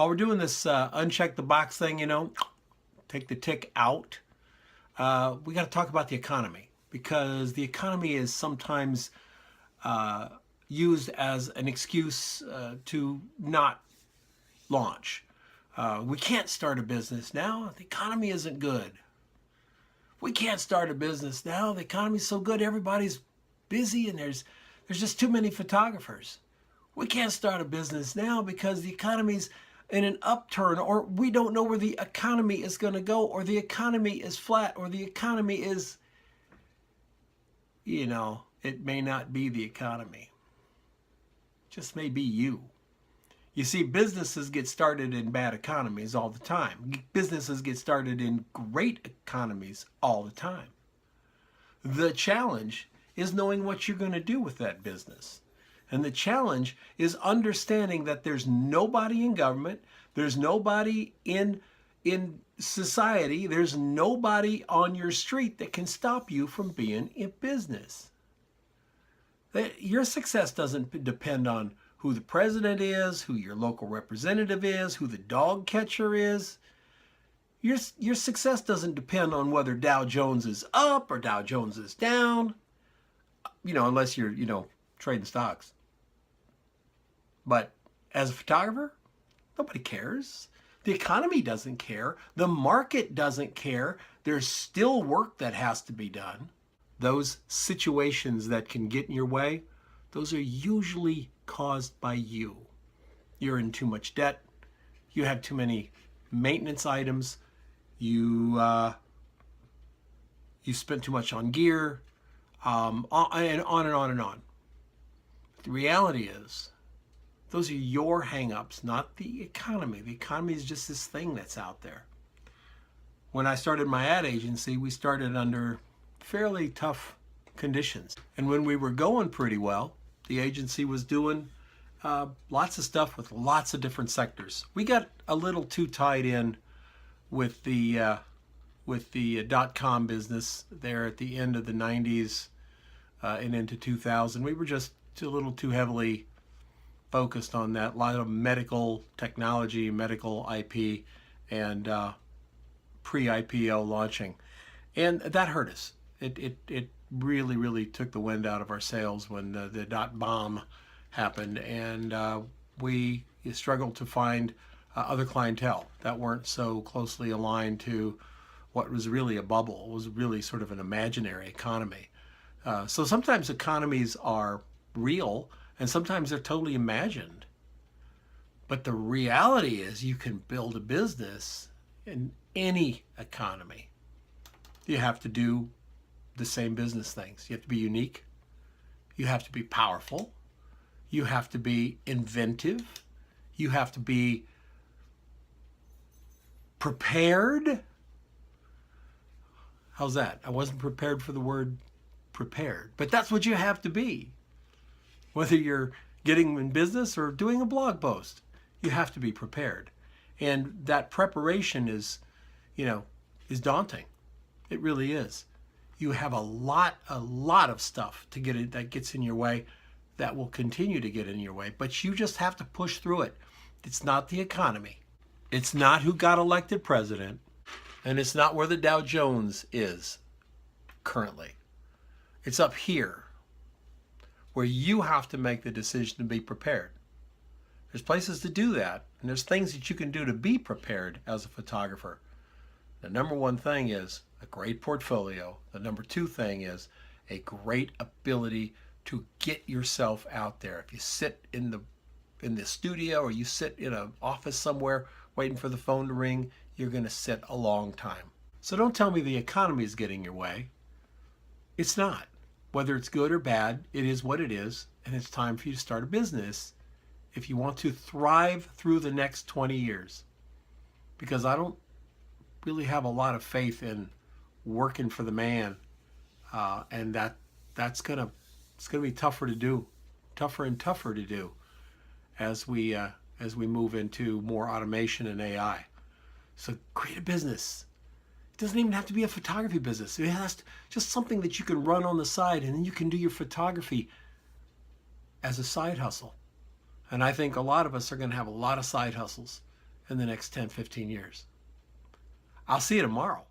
While we're doing this uncheck the box thing, take the tick out, we got to talk about the economy, because the economy is sometimes used as an excuse to not launch. We can't start a business now. The economy isn't good. We can't start a business now. The economy's so good, everybody's busy, and there's just too many photographers. We can't start a business now because the economy's in an upturn, or we don't know where the economy is going to go, or the economy is flat, or the economy is, it may not be the economy. It just may be you. You see, businesses get started in bad economies all the time. Businesses get started in great economies all the time. The challenge is knowing what you're going to do with that business. And the challenge is understanding that there's nobody in government, there's nobody in society, there's nobody on your street that can stop you from being in business. Your success doesn't depend on who the president is, who your local representative is, who the dog catcher is. Your success doesn't depend on whether Dow Jones is up or Dow Jones is down, unless you're, trading stocks. But as a photographer, nobody cares. The economy doesn't care. The market doesn't care. There's still work that has to be done. Those situations that can get in your way, those are usually caused by you. You're in too much debt. You have too many maintenance items. You spent too much on gear, and on and on and on. But the reality is, those are your hang-ups, not the economy. The economy is just this thing that's out there. When I started my ad agency, we started under fairly tough conditions. And when we were going pretty well, the agency was doing lots of stuff with lots of different sectors. We got a little too tied in with the dot-com business there at the end of the 90s and into 2000. We were just a little too heavily focused on that. A lot of medical technology, medical IP, and pre-IPO launching. And that hurt us. It really, really took the wind out of our sails when the dot-bomb happened, and we struggled to find other clientele that weren't so closely aligned to what was really a bubble. It was really sort of an imaginary economy. So sometimes economies are real, and sometimes they're totally imagined. But the reality is you can build a business in any economy. You have to do the same business things. You have to be unique. You have to be powerful. You have to be inventive. You have to be prepared. How's that? I wasn't prepared for the word prepared, but that's what you have to be. Whether you're getting in business or doing a blog post, you have to be prepared. And that preparation is daunting. It really is. You have a lot of stuff to get it that gets in your way, that will continue to get in your way, but you just have to push through it. It's not the economy. It's not who got elected president, and it's not where the Dow Jones is currently. It's up here, where you have to make the decision to be prepared. There's places to do that, and there's things that you can do to be prepared as a photographer. The number one thing is a great portfolio. The number two thing is a great ability to get yourself out there. If you sit in the studio, or you sit in an office somewhere waiting for the phone to ring, you're going to sit a long time. So don't tell me the economy is getting your way. It's not. Whether it's good or bad, it is what it is, and it's time for you to start a business if you want to thrive through the next 20 years. Because I don't really have a lot of faith in working for the man, and that's gonna be tougher to do, tougher and tougher to do as we move into more automation and AI. So create a business. It doesn't even have to be a photography business. It has to, just something that you can run on the side, and then you can do your photography as a side hustle. And I think a lot of us are going to have a lot of side hustles. in the next 10, 15 years. I'll see you tomorrow.